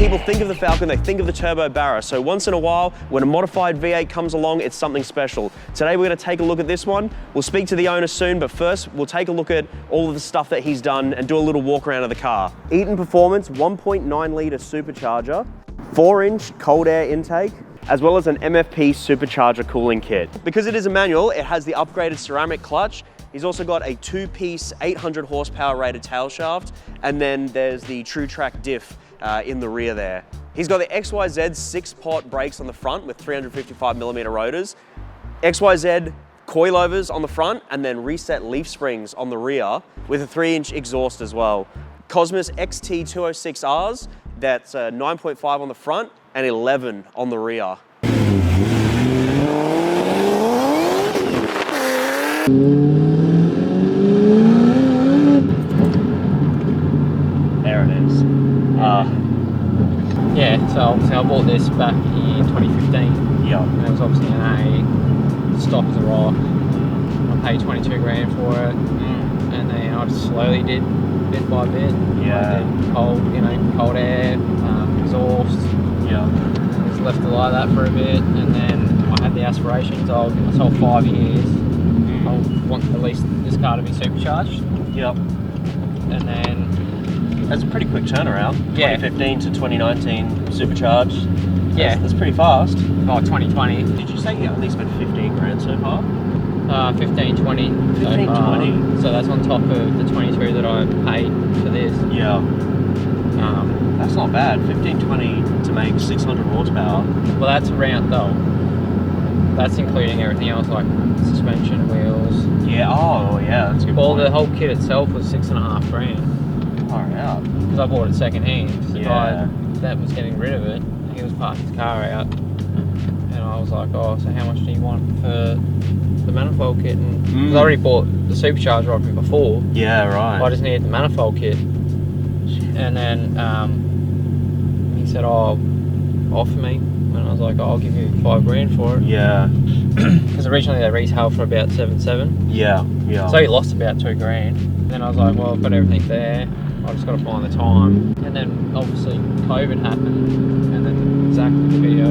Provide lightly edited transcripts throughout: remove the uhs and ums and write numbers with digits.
people think of the Falcon, they think of the turbo barra. So once in a while, when a modified V8 comes along, it's something special. Today we're going to take a look at this one. We'll speak to the owner soon, but first we'll take a look at all of the stuff that he's done and do a little walk around of the car. Eaton Performance 1.9 litre supercharger, 4-inch cold air intake, as well as an MFP supercharger cooling kit. Because it is a manual, it has the upgraded ceramic clutch. He's also got a 2-piece 800 horsepower rated tail shaft, and then there's the True Track diff in the rear there. He's got the XYZ 6-pot brakes on the front with 355mm rotors, XYZ coilovers on the front, and then reset leaf springs on the rear with a 3-inch exhaust as well. Cosmos XT206Rs, that's 9.5 on the front and 11 on the rear. There it is. Yeah, so obviously I bought this back in 2015. Yeah. And it was obviously an A, stock as a rock. I paid 22 grand for it. And then I just slowly did bit by bit. Yeah. I did cold air, exhaust. Yeah. Just left it like that for a bit, and then I had the aspirations of, in this whole 5 years, I want at least this car to be supercharged. Yep. And then That's a pretty quick turnaround. Yeah. 2015 to 2019 supercharged. Yeah. That's pretty fast. 2020. Did you say you at least spent 15 grand so far? 15, 20. 15, 20. So that's on top of the 22 that I paid for this. Yeah. That's not bad. 15, 20 to make 600 horsepower. Well, that's around though. That's including everything else like suspension, wheels. Yeah. Oh, yeah. That's a good Well, point. the whole kit itself was 6.5 grand. Far out. Because I bought it second hand. The Yeah. guy that was getting rid of it, he was parking his car out. And I was like, oh, so how much do you want for the manifold kit? And 'cause I already bought the supercharger off him before. Yeah, right. I just needed the manifold kit. And then he said, oh, offer me. And I was like, oh, I'll give you 5 grand for it. Yeah. Because originally they retailed for about 7.7. Yeah. Yeah. So he lost about 2 grand. And then I was like, well, I've got everything there. I just got to find the time. And then obviously COVID happened. And then Zach did the video,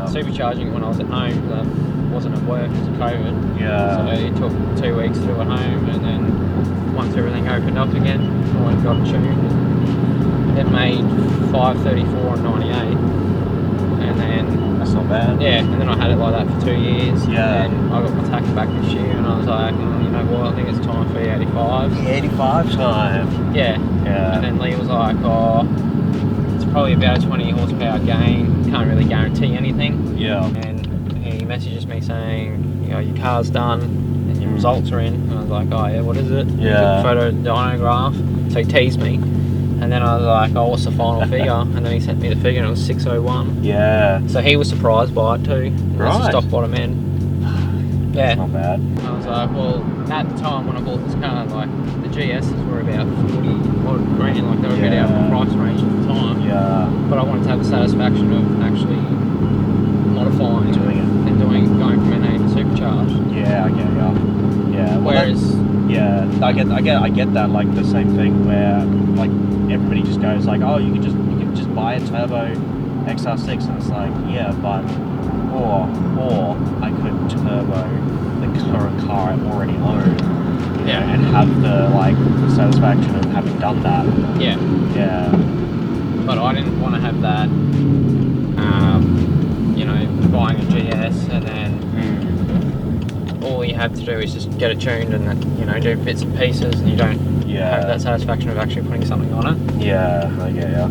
supercharging it when I was at home because I wasn't at work because of COVID. Yeah. So it took 2 weeks to do at home. And then once everything opened up again, I went and got it tuned. It made 534 and 98. And then That's not bad. yeah, and then I had it like that for 2 years. Yeah. And then I got my tax back this year, and I was like, you know what? I think it's time for the 85. The 85 time. Yeah. Yeah. And then Lee was like, oh, it's probably about a 20 horsepower gain. Can't really guarantee anything. Yeah. And he messages me saying, your car's done and your results are in. And I was like, oh yeah, what is it? Yeah. He took a photo dynograph. So he teased me. And then I was like, oh, what's the final figure? And then he sent me the figure and it was 601. Yeah. So he was surprised by it too. Right. It's a stock bottom end. Yeah. That's not bad. I was like, well, at the time when I bought this car, like the GSs were about 40 odd grand, like they were a bit out of my price range at the time. Yeah. But I wanted to have the satisfaction of actually modifying Doing it. and going from NA to supercharged. Yeah, I get ya. Yeah. Well, Whereas yeah, I get that, like the same thing where like everybody just goes like, oh, you can just buy a turbo XR6, and it's like, yeah, but or I could turbo the current car I already own, Yeah. and have the satisfaction of having done that. yeah. Yeah. But I didn't want to have that, buying a GS and then all you have to do is just get it tuned and then, do bits and pieces, and you don't have that satisfaction of actually putting something on it. Yeah, I get ya.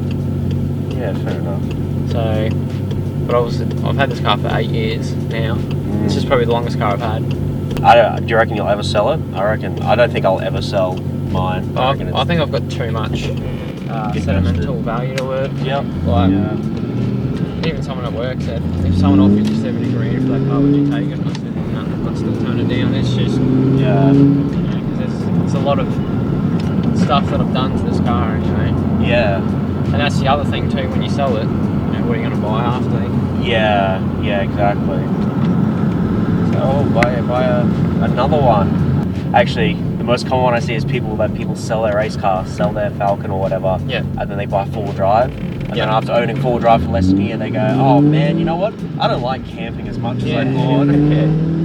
Yeah, fair enough. So, but I've had this car for 8 years now. This is probably the longest car I've had. Do you reckon you'll ever sell it? I don't think I'll ever sell mine. I think I've got too much sentimental value to it. Yep. Even someone at work said, if someone offers you 70 grand for that car, would you take it? And I said, no, I'd still turn it down. It's just, because there's a lot of stuff that I've done to this car, Yeah. And that's the other thing too, when you sell it, what are you going to buy after? Yeah, exactly. So buy another one. Actually, the most common one I see is people sell their race car, sell their Falcon or whatever, yeah, and then they buy 4-wheel drive. And then after owning 4-wheel drive for less than a year, they go, oh man, you know what? I don't like camping as much as I thought. Yeah.